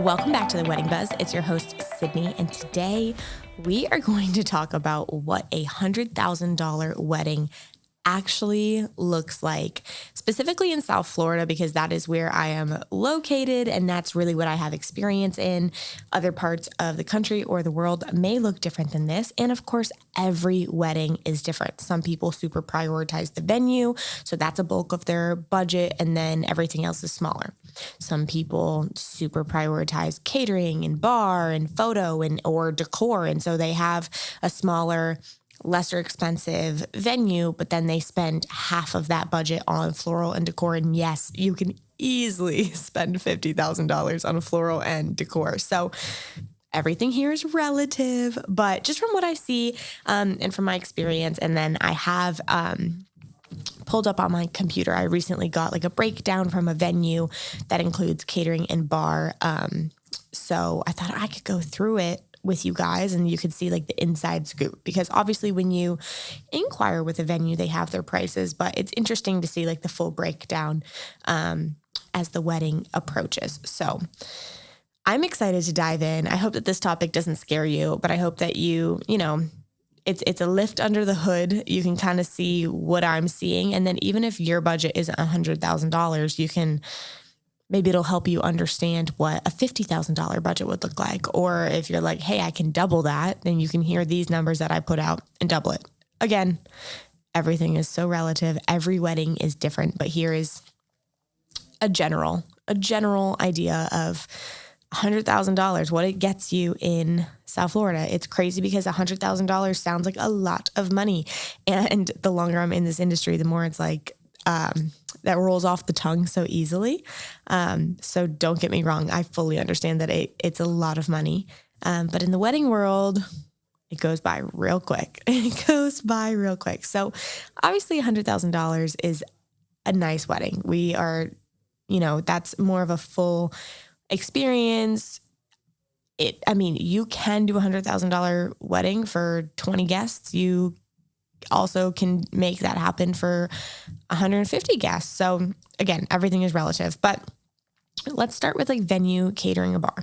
Welcome back to the Wedding Buzz. It's your host, Sydney, and today we are going to talk about what a $100,000 wedding actually looks like, specifically in South Florida, because that is where I am located and that's really what I have experience in. Other parts of the country or the world may look different than this. And of course, every wedding is different. Some people super prioritize the venue, so that's a bulk of their budget, and then everything else is smaller. Some people super prioritize catering and bar and photo and or decor, and so they have a smaller, lesser expensive venue, but then they spend half of that budget on floral and decor. And yes, you can easily spend $50,000 on a floral and decor. So everything here is relative, but just from what I see and from my experience, and then I have pulled up on my computer, I recently got like a breakdown from a venue that includes catering and bar. So I thought I could go through it with you guys and you could see like the inside scoop, because obviously when you inquire with a venue, they have their prices, but it's interesting to see like the full breakdown as the wedding approaches. So I'm excited to dive in. I hope that this topic doesn't scare you, but I hope that you know, it's a lift under the hood. You can kind of see what I'm seeing. And then even if your budget is $100,000, you can, maybe it'll help you understand what a $50,000 budget would look like. Or if you're like, hey, I can double that, then you can hear these numbers that I put out and double it. Again, everything is so relative. Every wedding is different, but here is a general idea of $100,000, what it gets you in South Florida. It's crazy because $100,000 sounds like a lot of money. And the longer I'm in this industry, the more it's like, that rolls off the tongue so easily. So don't get me wrong. I fully understand that it's a lot of money. But in the wedding world, it goes by real quick. So obviously $100,000 is a nice wedding. We are, that's more of a full experience. You can do $100,000 wedding for 20 guests. You also can make that happen for 150 guests. So again, everything is relative, but let's start with like venue, catering, a bar.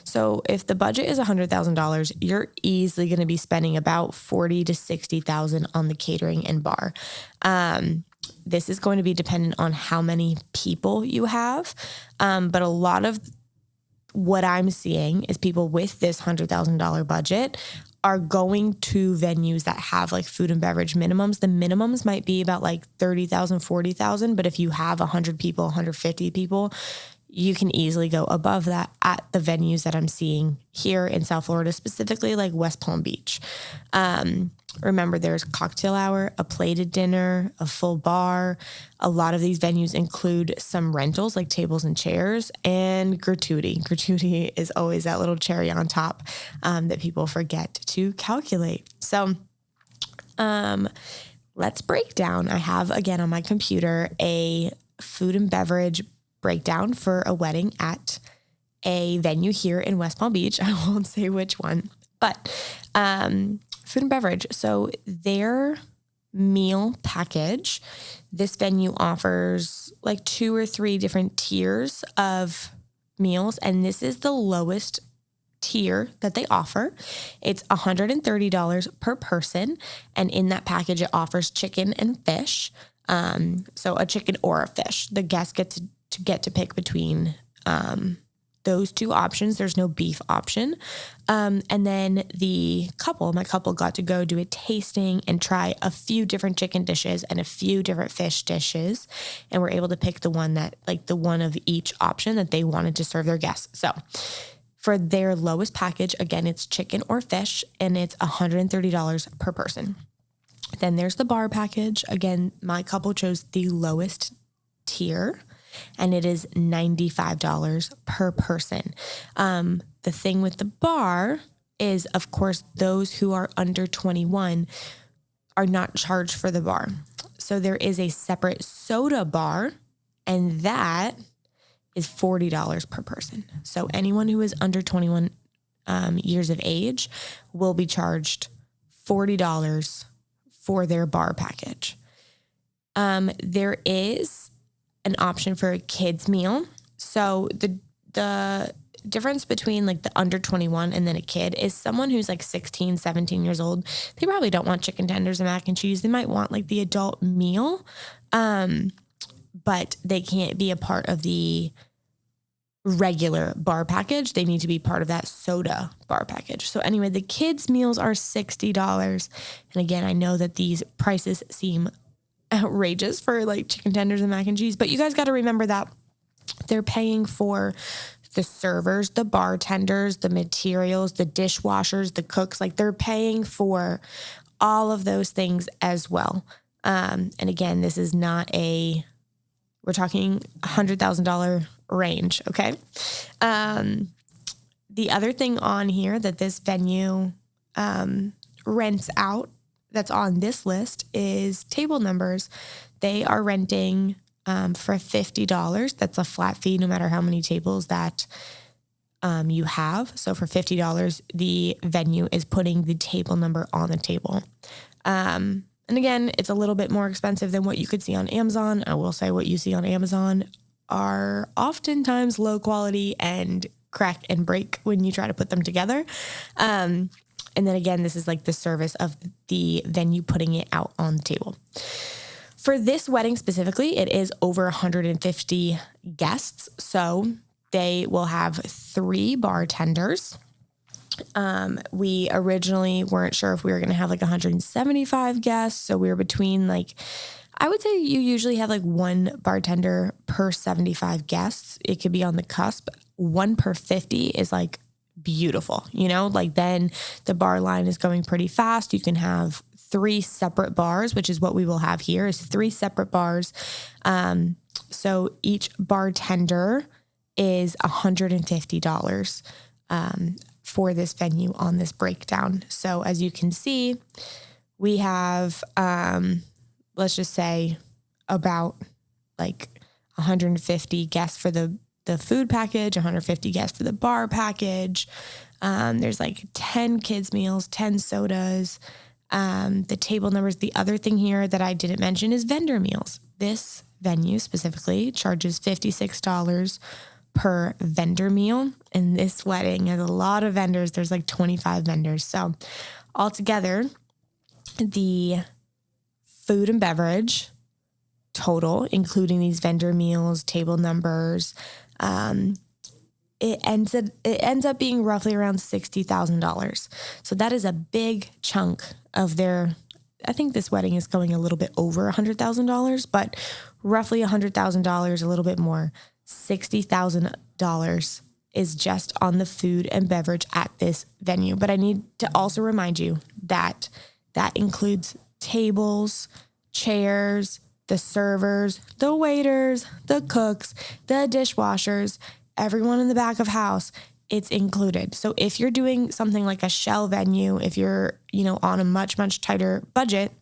So if the budget is $100,000, you're easily going to be spending about $40,000 to $60,000 on the catering and bar. This is going to be dependent on how many people you have. But a lot of what I'm seeing is people with this $100,000 budget are going to venues that have like food and beverage minimums. The minimums might be about like $30,000, $40,000, but if you have 100 people, 150 people, you can easily go above that at the venues that I'm seeing here in South Florida, specifically like West Palm Beach. Remember, there's cocktail hour, a plated dinner, a full bar. A lot of these venues include some rentals like tables and chairs, and gratuity. Gratuity is always that little cherry on top that people forget to calculate. So let's break down. I have, again, on my computer, a food and beverage breakdown for a wedding at a venue here in West Palm Beach. I won't say which one, but food and beverage. So their meal package, this venue offers like 2 or 3 different tiers of meals. And this is the lowest tier that they offer. It's $130 per person. And in that package, it offers chicken and fish. So a chicken or a fish. The guests get to pick between those 2 options. There's no beef option. And then my couple got to go do a tasting and try a few different chicken dishes and a few different fish dishes. And were able to pick the one of each option that they wanted to serve their guests. So for their lowest package, again, it's chicken or fish, and it's $130 per person. Then there's the bar package. Again, my couple chose the lowest tier, and it is $95 per person. The thing with the bar is, of course, those who are under 21 are not charged for the bar. So there is a separate soda bar, and that is $40 per person. So anyone who is under 21 years of age will be charged $40 for their bar package. There is an option for a kids meal. So the difference between like the under 21 and then a kid is someone who's like 16, 17 years old. They probably don't want chicken tenders and mac and cheese. They might want like the adult meal, but they can't be a part of the regular bar package. They need to be part of that soda bar package. So anyway, the kids' meals are $60. And again, I know that these prices seem outrageous for like chicken tenders and mac and cheese, but you guys got to remember that they're paying for the servers, the bartenders, the materials, the dishwashers, the cooks. Like they're paying for all of those things as well. And again, this is not we're talking $100,000 range. Okay. The other thing on here that this venue, rents out that's on this list is table numbers. They are renting, for $50. That's a flat fee, no matter how many tables that, you have. So for $50, the venue is putting the table number on the table. And again, it's a little bit more expensive than what you could see on Amazon. I will say what you see on Amazon are oftentimes low quality and crack and break when you try to put them together. And then again, this is like the service of the venue putting it out on the table. For this wedding specifically, it is over 150 guests. So they will have 3 bartenders. We originally weren't sure if we were going to have like 175 guests. So we were between like, I would say you usually have like 1 bartender per 75 guests. It could be on the cusp. 1 per 50 is like beautiful, like then the bar line is going pretty fast. You can have 3 separate bars, which is what we will have here is 3 separate bars. So each bartender is $150, for this venue on this breakdown. So as you can see, we have, let's just say about like 150 guests for the food package, 150 guests for the bar package. There's like 10 kids meals, 10 sodas, the table numbers. The other thing here that I didn't mention is vendor meals. This venue specifically charges $56 per vendor meal. And this wedding has a lot of vendors. There's like 25 vendors. So altogether, the food and beverage total, including these vendor meals, table numbers, it ends up being roughly around $60,000. So that is a big chunk of I think this wedding is going a little bit over $100,000, but roughly $100,000, a little bit more. $60,000 is just on the food and beverage at this venue. But I need to also remind you that includes tables, chairs, the servers, the waiters, the cooks, the dishwashers, everyone in the back of house. It's included. So if you're doing something like a shell venue, if you're, on a much, much tighter budget,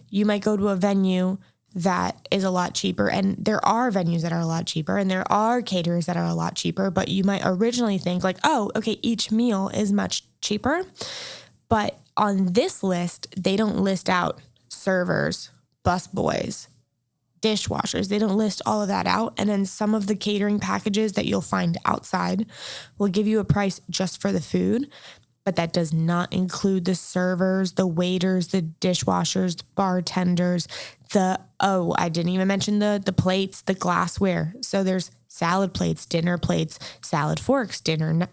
you might go to a venue that is a lot cheaper. And there are venues that are a lot cheaper and there are caterers that are a lot cheaper, but you might originally think like, oh, okay, each meal is much cheaper. But on this list, they don't list out servers, busboys, dishwashers. They don't list all of that out. And then some of the catering packages that you'll find outside will give you a price just for the food, but that does not include the servers, the waiters, the dishwashers, the bartenders, I didn't even mention the plates, the glassware. So there's salad plates, salad forks, dinner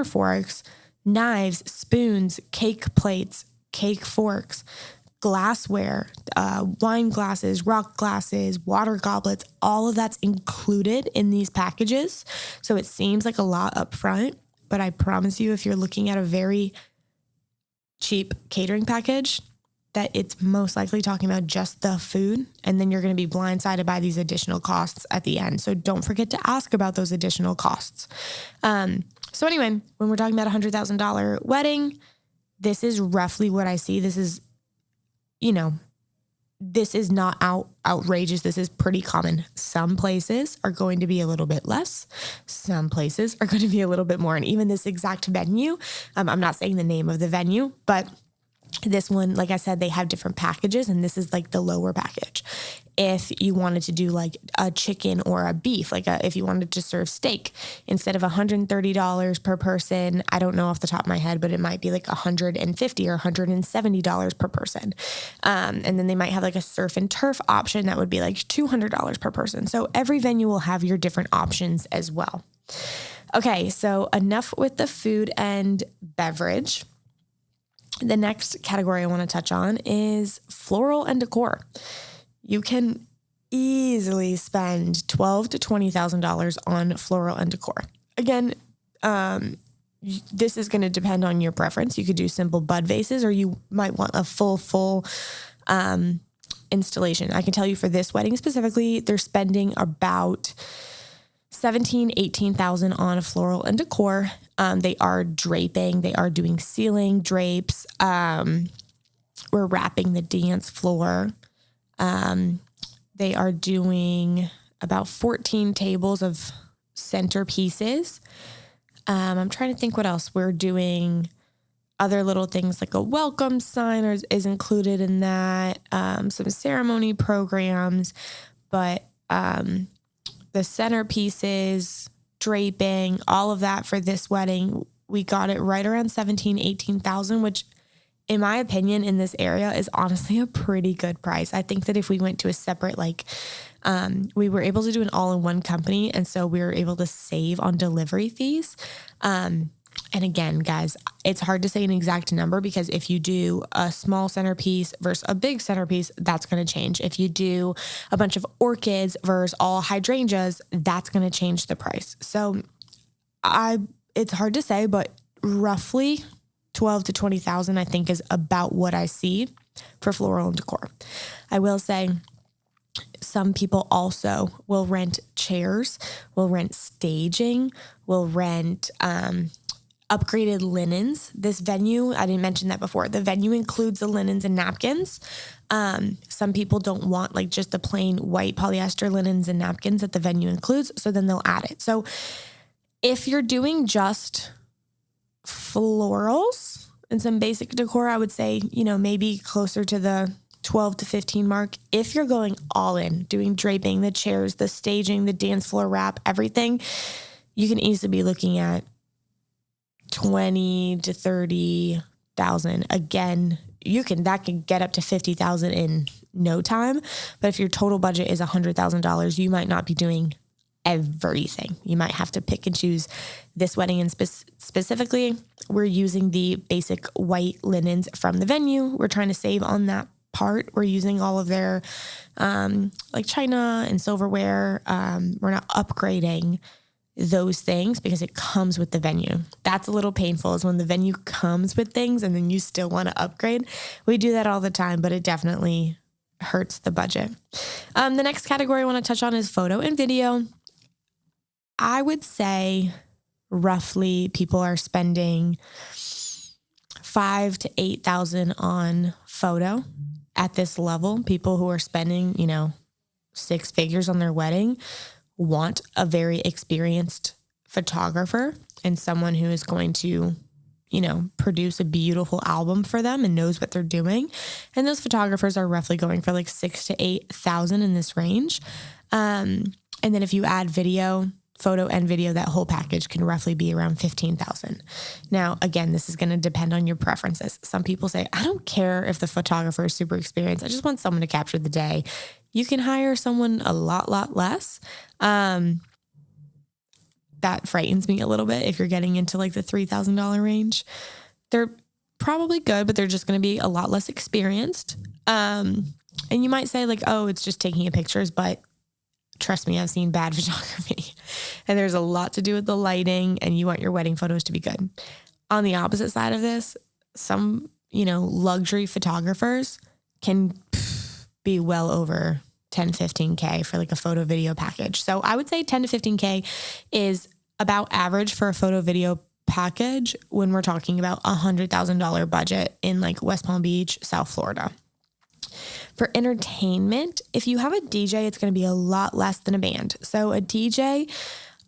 forks, knives, spoons, cake plates, cake forks, glassware, wine glasses, rock glasses, water goblets, all of that's included in these packages. So it seems like a lot up front, but I promise you, if you're looking at a very cheap catering package, that it's most likely talking about just the food, and then you're going to be blindsided by these additional costs at the end. So don't forget to ask about those additional costs. So anyway, when we're talking about $100,000 wedding, this is roughly what I see. This is, this is not outrageous. This is pretty common. Some places are going to be a little bit less. Some places are going to be a little bit more. And even this exact venue, I'm not saying the name of the venue, but This one, like I said, they have different packages, and this is like the lower package. If you wanted to do like a chicken or a beef, if you wanted to serve steak, instead of $130 per person, I don't know off the top of my head, but it might be like $150 or $170 per person. And then they might have like a surf and turf option that would be like $200 per person. So every venue will have your different options as well. Okay, so enough with the food and beverage. The next category I want to touch on is floral and decor. You can easily spend $12,000 to $20,000 on floral and decor. Again, this is going to depend on your preference. You could do simple bud vases, or you might want a full installation. I can tell you for this wedding specifically, they're spending about $17,000, $18,000 on floral and decor. They are draping. They are doing ceiling drapes. We're wrapping the dance floor. They are doing about 14 tables of centerpieces. I'm trying to think what else. We're doing other little things like a welcome sign is included in that, some ceremony programs, but the centerpieces, draping, all of that for this wedding, we got it right around $17,000, $18,000, which in my opinion in this area is honestly a pretty good price. I think that if we went to a separate, we were able to do an all-in-one company, and so we were able to save on delivery fees. And again, guys, it's hard to say an exact number because if you do a small centerpiece versus a big centerpiece, that's going to change. If you do a bunch of orchids versus all hydrangeas, that's going to change the price. So it's hard to say, but roughly $12,000 to $20,000, I think, is about what I see for floral and decor. I will say some people also will rent chairs, will rent staging, will rent upgraded linens. This venue, I didn't mention that before. The venue includes the linens and napkins. Some people don't want just the plain white polyester linens and napkins that the venue includes, so then they'll add it. So if you're doing just florals and some basic decor, I would say, maybe closer to the 12 to 15 mark. If you're going all in, doing draping, the chairs, the staging, the dance floor wrap, everything, you can easily be looking at 20 to 30,000. Again, that can get up to 50,000 in no time. But if your total budget is $100,000, you might not be doing everything. You might have to pick and choose. This wedding, and specifically, we're using the basic white linens from the venue. We're trying to save on that part. We're using all of their china and silverware. We're not upgrading those things because it comes with the venue. That's a little painful, is when the venue comes with things and then you still want to upgrade. We do that all the time, but it definitely hurts the budget. The next category I want to touch on is photo and video. I would say roughly people are spending $5,000 to $8,000 on photo at this level. People who are spending, six figures on their wedding want a very experienced photographer and someone who is going to, produce a beautiful album for them and knows what they're doing. And those photographers are roughly going for $6,000 to $8,000 in this range. And then if you add photo and video, that whole package can roughly be around $15,000. Now, again, this is going to depend on your preferences. Some people say, I don't care if the photographer is super experienced. I just want someone to capture the day. You can hire someone a lot less. That frightens me a little bit. If you're getting into the $3,000 range, they're probably good, but they're just going to be a lot less experienced. And you might say it's just taking pictures, but trust me, I've seen bad photography, and there's a lot to do with the lighting, and you want your wedding photos to be good. On the opposite side of this, some, luxury photographers can be well over 10, 15K for a photo video package. So I would say 10 to 15K is about average for a photo video package when we're talking about $100,000 budget in West Palm Beach, South Florida. For entertainment, if you have a DJ, it's going to be a lot less than a band. So a DJ,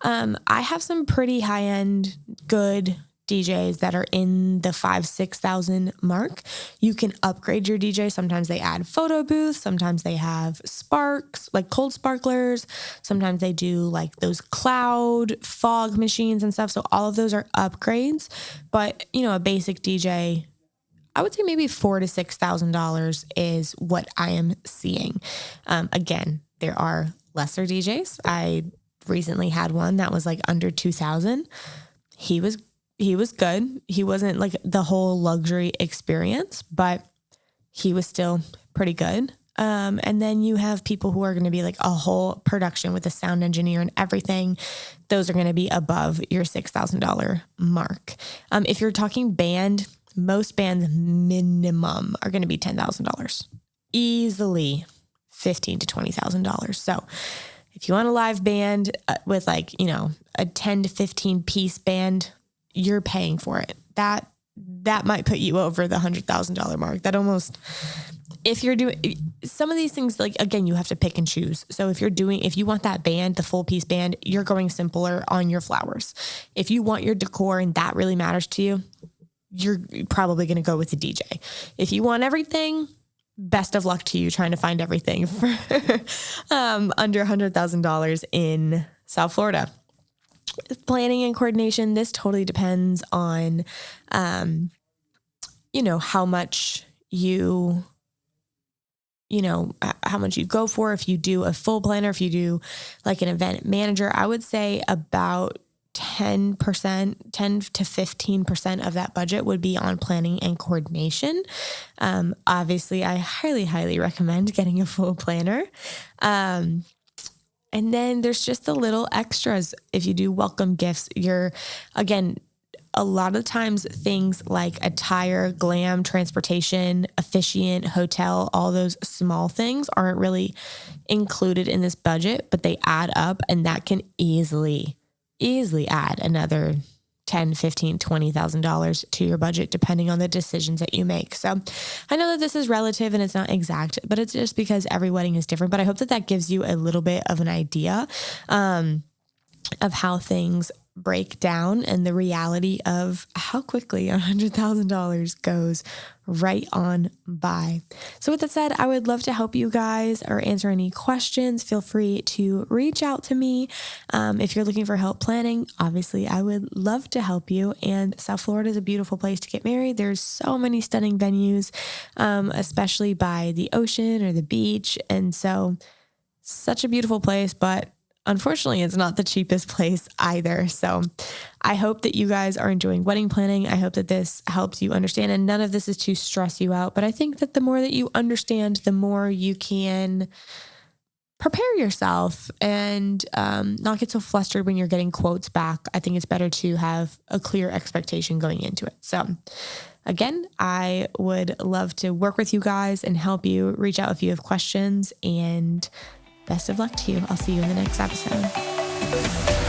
I have some pretty high-end, good DJs that are in the $5,000-$6,000 mark. You can upgrade your DJ. Sometimes they add photo booths. Sometimes they have sparks, like cold sparklers. Sometimes they do like those cloud fog machines and stuff. So all of those are upgrades. But, a basic DJ, I would say maybe $4,000 to $6,000 is what I am seeing. Again, there are lesser DJs. I recently had one that was like under 2,000. He was good. He wasn't like the whole luxury experience, but he was still pretty good. And then you have people who are going to be like a whole production with a sound engineer and everything. Those are going to be above your $6,000 mark. If you're talking band, most bands minimum are going to be $10,000, easily $15,000 to $20,000. So if you want a live band with like, a 10 to 15 piece band, you're paying for it. That might put you over the $100,000 mark. That almost, if you're doing some of these things, like, again, you have to pick and choose. So if you want that band, the full piece band, you're going simpler on your flowers. If you want your decor and that really matters to you, you're probably going to go with the DJ. If you want everything, best of luck to you trying to find everything for under $100,000 in South Florida. Planning and coordination, this totally depends on, how much how much you go for. If you do a full planner, if you do like an event manager, I would say about 10 to 15% of that budget would be on planning and coordination. Obviously, I highly, highly recommend getting a full planner. And then there's just the little extras. If you do welcome gifts, again, a lot of times things like attire, glam, transportation, officiant, hotel, all those small things aren't really included in this budget, but they add up, and that can easily add another $10,000, $15,000, $20,000 to your budget, depending on the decisions that you make. So I know that this is relative and it's not exact, but it's just because every wedding is different. But I hope that gives you a little bit of an idea of how things break down and the reality of how quickly $100,000 goes right on by. So with that said, I would love to help you guys or answer any questions. Feel free to reach out to me. If you're looking for help planning, obviously I would love to help you. And South Florida is a beautiful place to get married. There's so many stunning venues, especially by the ocean or the beach. And so such a beautiful place, but unfortunately, it's not the cheapest place either. So I hope that you guys are enjoying wedding planning. I hope that this helps you understand, and none of this is to stress you out. But I think that the more that you understand, the more you can prepare yourself and not get so flustered when you're getting quotes back. I think it's better to have a clear expectation going into it. So again, I would love to work with you guys and help you. Reach out if you have questions, and best of luck to you. I'll see you in the next episode.